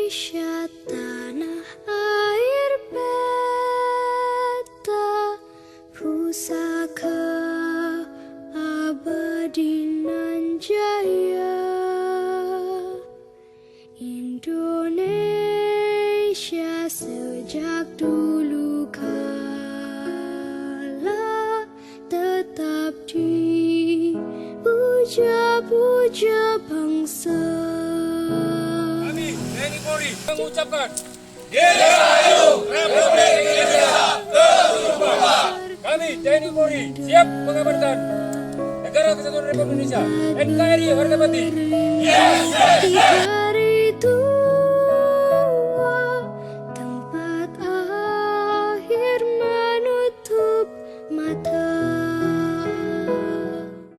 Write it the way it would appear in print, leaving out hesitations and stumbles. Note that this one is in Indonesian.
Indonesia tanah air beta, pusaka abadi nan jaya. Indonesia sejak dulu kala tetap dipuja-puja bangsa. Kami TNI Polri mengucapkan Dirgahayu Republik Indonesia terus. kami TNI Polri siap mengamankan Negara Kesatuan Republik Indonesia NKRI harga mati. Di hari itu